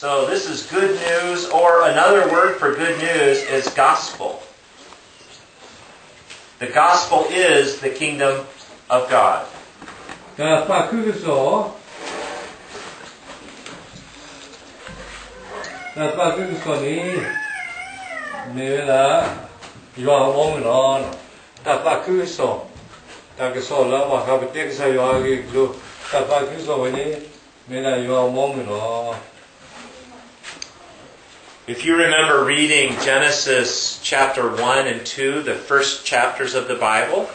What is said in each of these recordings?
So this is good news, or another word for good news is gospel. The gospel is the kingdom of God. If you remember reading Genesis chapter 1 and 2, the first chapters of the Bible,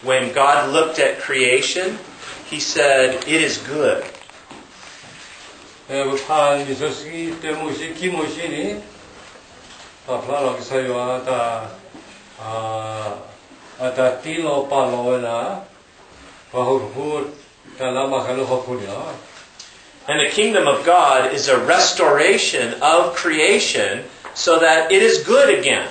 when God looked at creation, He said, "It is good." And the kingdom of God is a restoration of creation so that it is good again.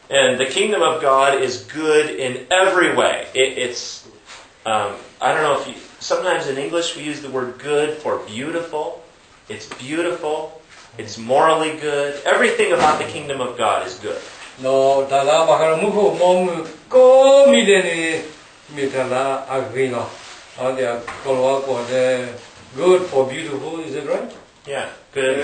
And the kingdom of God is good in every way. I don't know if you, sometimes in English we use the word good for beautiful. It's beautiful. It's morally good. Everything about the kingdom of God is good. Good for beautiful, is it right? Yeah, good.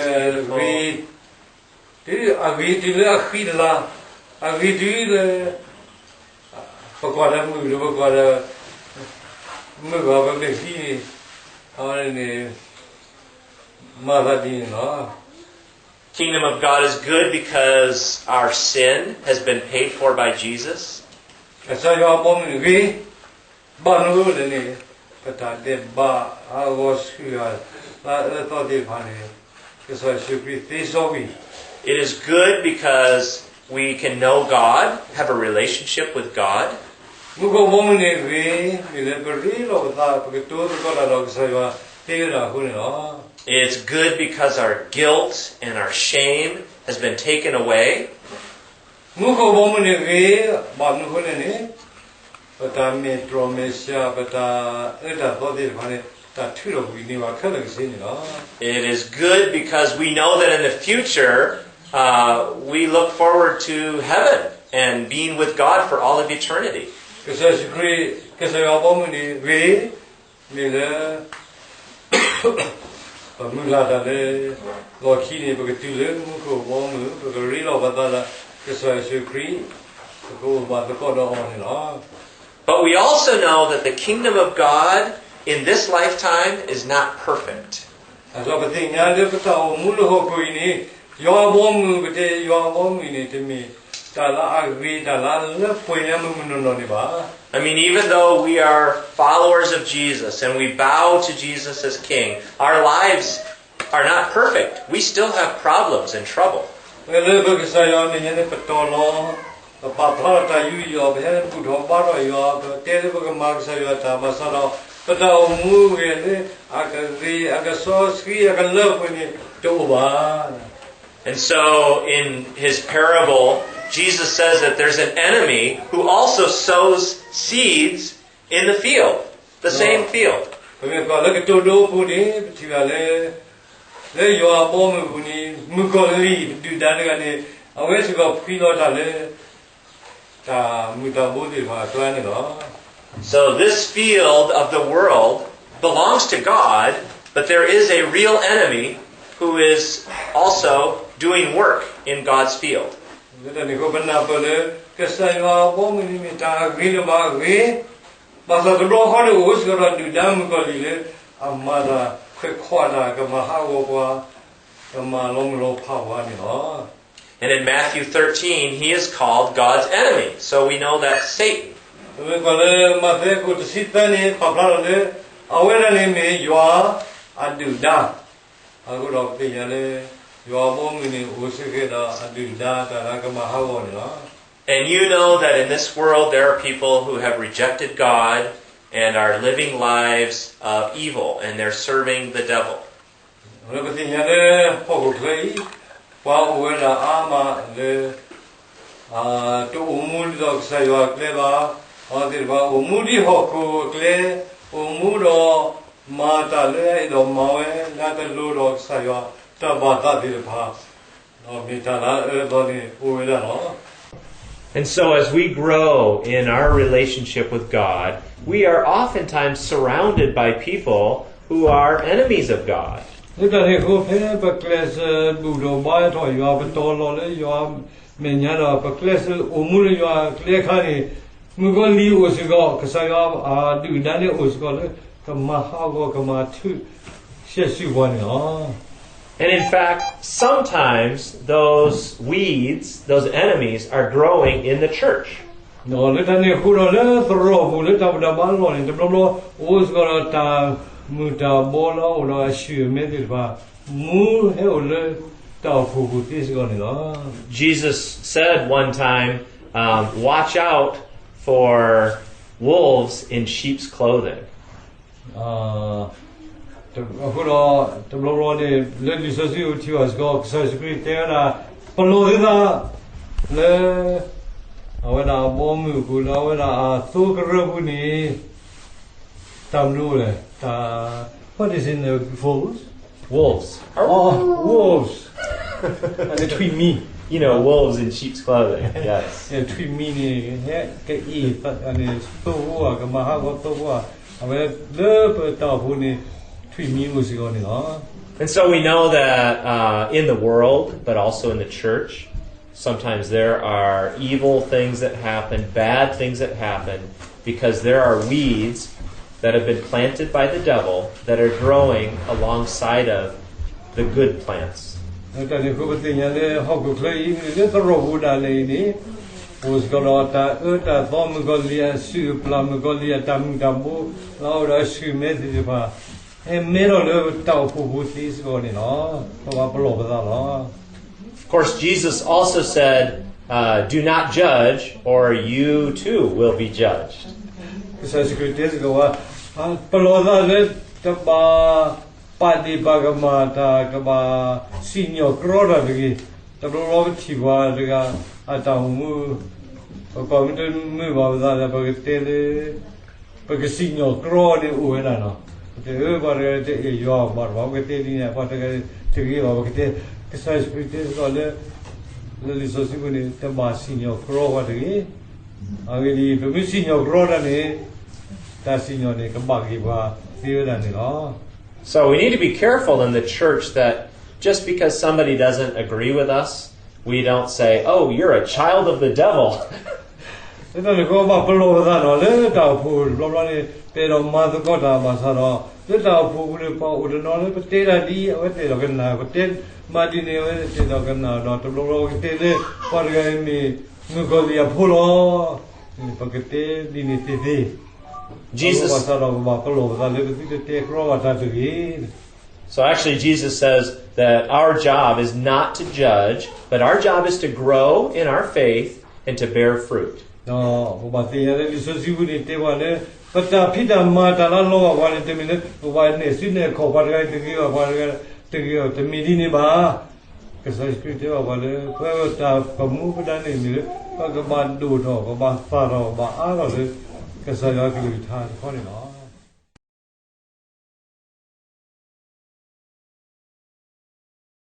Kingdom of God is good because our sin has been paid for by Jesus. It is good because we can know God, have a relationship with God. It's good because our guilt and our shame has been taken away. It is good because we know that in the future we look forward to heaven and being with God for all of eternity. But we also know that the kingdom of God in this lifetime is not perfect. I mean, even though we are followers of Jesus and we bow to Jesus as King, our lives are not perfect. We still have problems and trouble. And so in his parable, Jesus says that there's an enemy who also sows seeds in the field, the same field. So this field of the world belongs to God, but there is a real enemy who is also doing work in God's field. And in Matthew 13, he is called God's enemy. So we know that's Satan. And you know that in this world there are people who have rejected God and are living lives of evil, and they're serving the devil. And so as we grow in our relationship with God, we are oftentimes surrounded by people who are enemies of God. And in fact, sometimes those weeds, those enemies, are growing in the church. Jesus said one time, watch out for wolves in sheep's clothing. What is in the wolves? Wolves. Oh, wolves. And the tree me. You know, wolves in sheep's clothing. Yes. The tree me, and it's And so we know that in the world, but also in the church, sometimes there are evil things that happen, bad things that happen, because there are weeds that have been planted by the devil that are growing alongside of the good plants. Of course, Jesus also said, do not judge, or you too will be judged. So we need to be careful in the church that just because somebody doesn't agree with us, we don't say, oh, you're a child of the devil. So actually Jesus says that our job is not to judge, but our job is to grow in our faith and to bear fruit.